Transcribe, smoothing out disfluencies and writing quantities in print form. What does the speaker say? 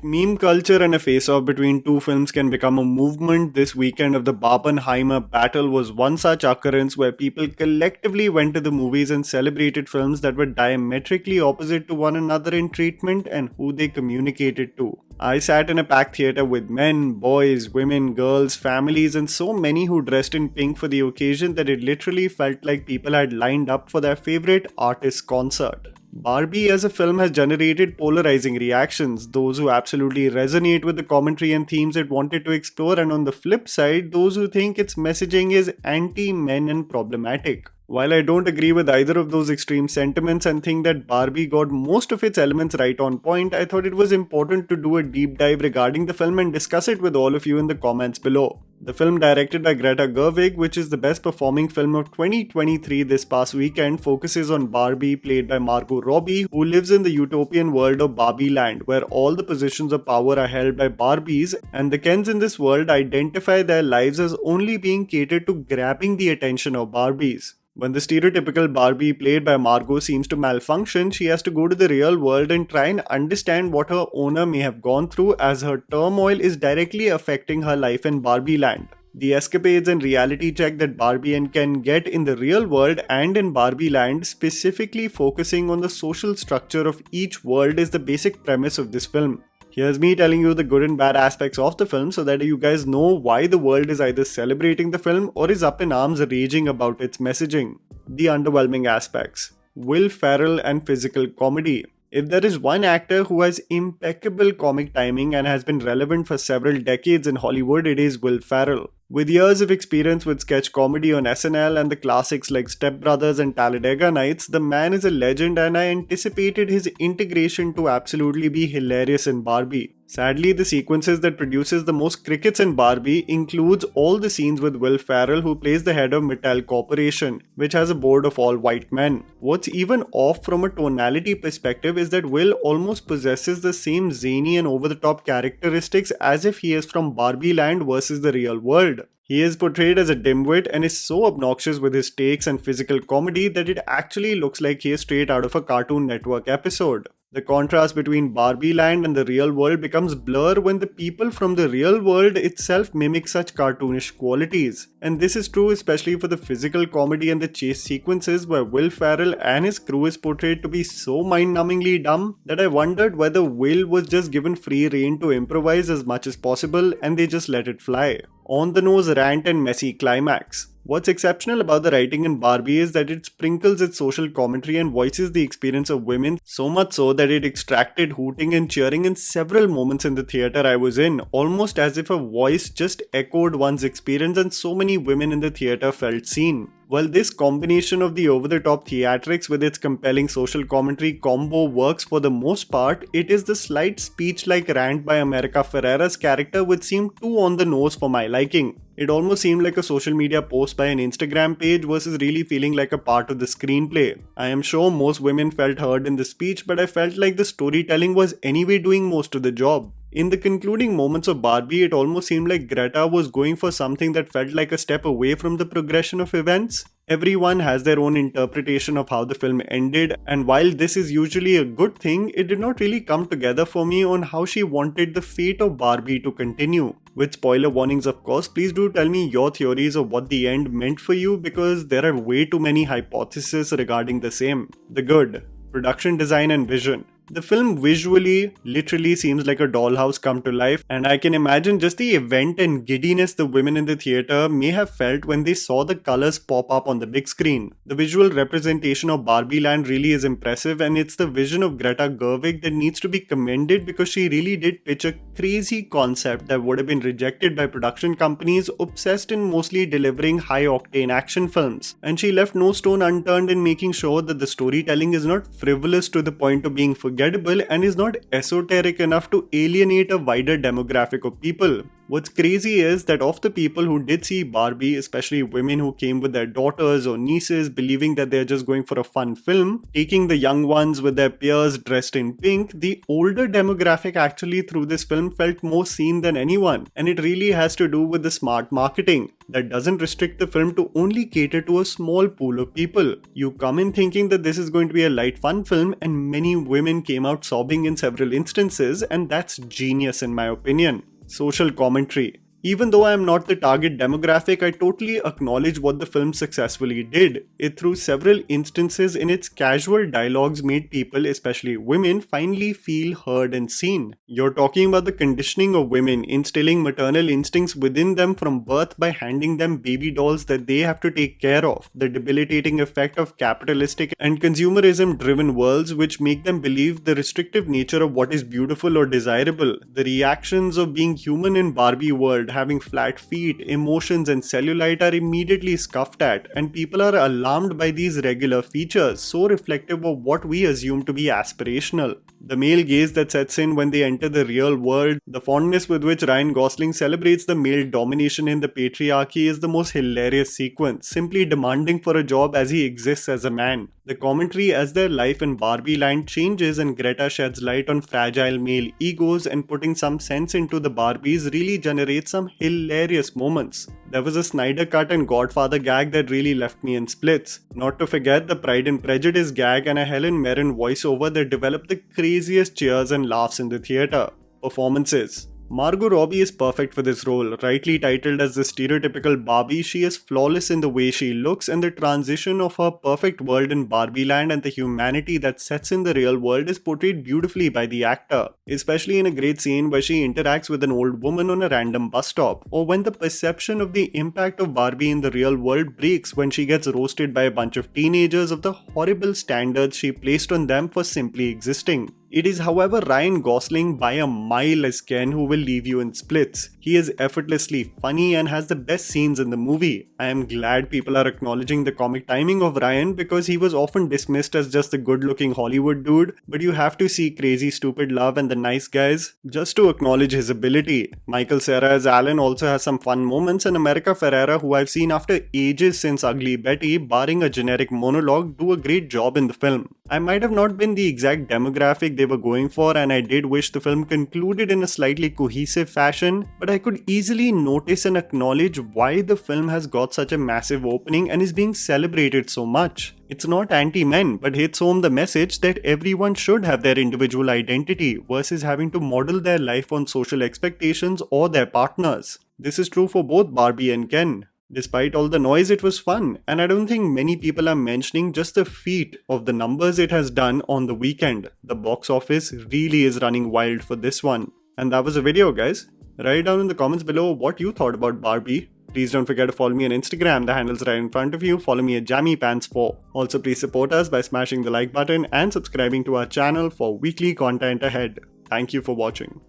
If meme culture and a face-off between two films can become a movement, this weekend of the Barbenheimer battle was one such occurrence where people collectively went to the movies and celebrated films that were diametrically opposite to one another in treatment and who they communicated to. I sat in a packed theater with men, boys, women, girls, families, and so many who dressed in pink for the occasion that it literally felt like people had lined up for their favorite artist's concert. Barbie as a film has generated polarizing reactions, those who absolutely resonate with the commentary and themes it wanted to explore, and on the flip side, those who think its messaging is anti-men and problematic. While I don't agree with either of those extreme sentiments and think that Barbie got most of its elements right on point, I thought it was important to do a deep dive regarding the film and discuss it with all of you in the comments below. The film, directed by Greta Gerwig, which is the best performing film of 2023 this past weekend, focuses on Barbie, played by Margot Robbie, who lives in the utopian world of Barbie Land, where all the positions of power are held by Barbies, and the Kens in this world identify their lives as only being catered to grabbing the attention of Barbies. When the stereotypical Barbie played by Margot seems to malfunction, she has to go to the real world and try and understand what her owner may have gone through, as her turmoil is directly affecting her life in Barbie Land. The escapades and reality check that Barbie and Ken get in the real world and in Barbie Land, specifically focusing on the social structure of each world, is the basic premise of this film. Here's me telling you the good and bad aspects of the film so that you guys know why the world is either celebrating the film or is up in arms raging about its messaging. The underwhelming aspects. Will Ferrell and physical comedy. If there is one actor who has impeccable comic timing and has been relevant for several decades in Hollywood, it is Will Ferrell. With years of experience with sketch comedy on SNL and the classics like Step Brothers and Talladega Nights, the man is a legend, and I anticipated his integration to absolutely be hilarious in Barbie. Sadly, the sequences that produces the most crickets in Barbie includes all the scenes with Will Ferrell, who plays the head of Mattel Corporation, which has a board of all white men. What's even off from a tonality perspective is that Will almost possesses the same zany and over-the-top characteristics as if he is from Barbie Land versus the real world. He is portrayed as a dimwit and is so obnoxious with his takes and physical comedy that it actually looks like he is straight out of a Cartoon Network episode. The contrast between Barbie Land and the real world becomes blur when the people from the real world itself mimic such cartoonish qualities. And this is true especially for the physical comedy and the chase sequences, where Will Ferrell and his crew is portrayed to be so mind-numbingly dumb that I wondered whether Will was just given free rein to improvise as much as possible and they just let it fly. On the nose rant and messy climax. What's exceptional about the writing in Barbie is that it sprinkles its social commentary and voices the experience of women, so much so that it extracted hooting and cheering in several moments in the theater I was in, almost as if a voice just echoed one's experience and so many women in the theater felt seen. While this combination of the over-the-top theatrics with its compelling social commentary combo works for the most part, it is the slight speech-like rant by America Ferrera's character which seemed too on the nose for my liking. It almost seemed like a social media post by an Instagram page versus really feeling like a part of the screenplay. I am sure most women felt heard in the speech, but I felt like the storytelling was anyway doing most of the job. In the concluding moments of Barbie, it almost seemed like Greta was going for something that felt like a step away from the progression of events. Everyone has their own interpretation of how the film ended, and while this is usually a good thing, it did not really come together for me on how she wanted the fate of Barbie to continue. With spoiler warnings of course, please do tell me your theories of what the end meant for you, because there are way too many hypotheses regarding the same. The good. Production design and vision. The film visually literally seems like a dollhouse come to life, and I can imagine just the event and giddiness the women in the theater may have felt when they saw the colors pop up on the big screen. The visual representation of Barbie Land really is impressive, and it's the vision of Greta Gerwig that needs to be commended, because she really did pitch a crazy concept that would have been rejected by production companies obsessed in mostly delivering high-octane action films. And she left no stone unturned in making sure that the storytelling is not frivolous to the point of being forgettable and is not esoteric enough to alienate a wider demographic of people. What's crazy is that of the people who did see Barbie, especially women who came with their daughters or nieces believing that they're just going for a fun film, taking the young ones with their peers dressed in pink, the older demographic actually through this film felt more seen than anyone. And it really has to do with the smart marketing that doesn't restrict the film to only cater to a small pool of people. You come in thinking that this is going to be a light fun film, and many women came out sobbing in several instances, and that's genius in my opinion. Social commentary. Even though I am not the target demographic, I totally acknowledge what the film successfully did. It through several instances in its casual dialogues made people, especially women, finally feel heard and seen. You're talking about the conditioning of women, instilling maternal instincts within them from birth by handing them baby dolls that they have to take care of, the debilitating effect of capitalistic and consumerism driven worlds which make them believe the restrictive nature of what is beautiful or desirable, the reactions of being human in Barbie world, having flat feet, emotions and cellulite are immediately scoffed at, and people are alarmed by these regular features, so reflective of what we assume to be aspirational. The male gaze that sets in when they enter the real world, the fondness with which Ryan Gosling celebrates the male domination in the patriarchy is the most hilarious sequence, simply demanding for a job as he exists as a man. The commentary as their life in Barbie land changes and Greta sheds light on fragile male egos and putting some sense into the Barbies really generates some hilarious moments. There was a Snyder Cut and Godfather gag that really left me in splits. Not to forget the Pride and Prejudice gag and a Helen Mirren voiceover that developed the craziest cheers and laughs in the theatre. Performances. Margot Robbie is perfect for this role. Rightly titled as the stereotypical Barbie, she is flawless in the way she looks, and the transition of her perfect world in Barbie land and the humanity that sets in the real world is portrayed beautifully by the actor, especially in a great scene where she interacts with an old woman on a random bus stop, or when the perception of the impact of Barbie in the real world breaks when she gets roasted by a bunch of teenagers of the horrible standards she placed on them for simply existing. It is, however, Ryan Gosling by a mile as Ken who will leave you in splits. He is effortlessly funny and has the best scenes in the movie. I am glad people are acknowledging the comic timing of Ryan because he was often dismissed as just a good-looking Hollywood dude, but you have to see Crazy Stupid Love and The Nice Guys just to acknowledge his ability. Michael Cera as Alan also has some fun moments, and America Ferrera, who I've seen after ages since Ugly Betty, barring a generic monologue, do a great job in the film. I might have not been the exact demographic they were going for, and I did wish the film concluded in a slightly cohesive fashion, but I could easily notice and acknowledge why the film has got such a massive opening and is being celebrated so much. It's not anti-men, but hits home the message that everyone should have their individual identity versus having to model their life on social expectations or their partners. This is true for both Barbie and Ken. Despite all the noise, it was fun, and I don't think many people are mentioning just the feat of the numbers it has done on the weekend. The box office really is running wild for this one. And that was the video, guys. Write down in the comments below what you thought about Barbie. Please don't forget to follow me on Instagram, the handle's right in front of you. Follow me at JammyPants4. Also, please support us by smashing the like button and subscribing to our channel for weekly content ahead. Thank you for watching.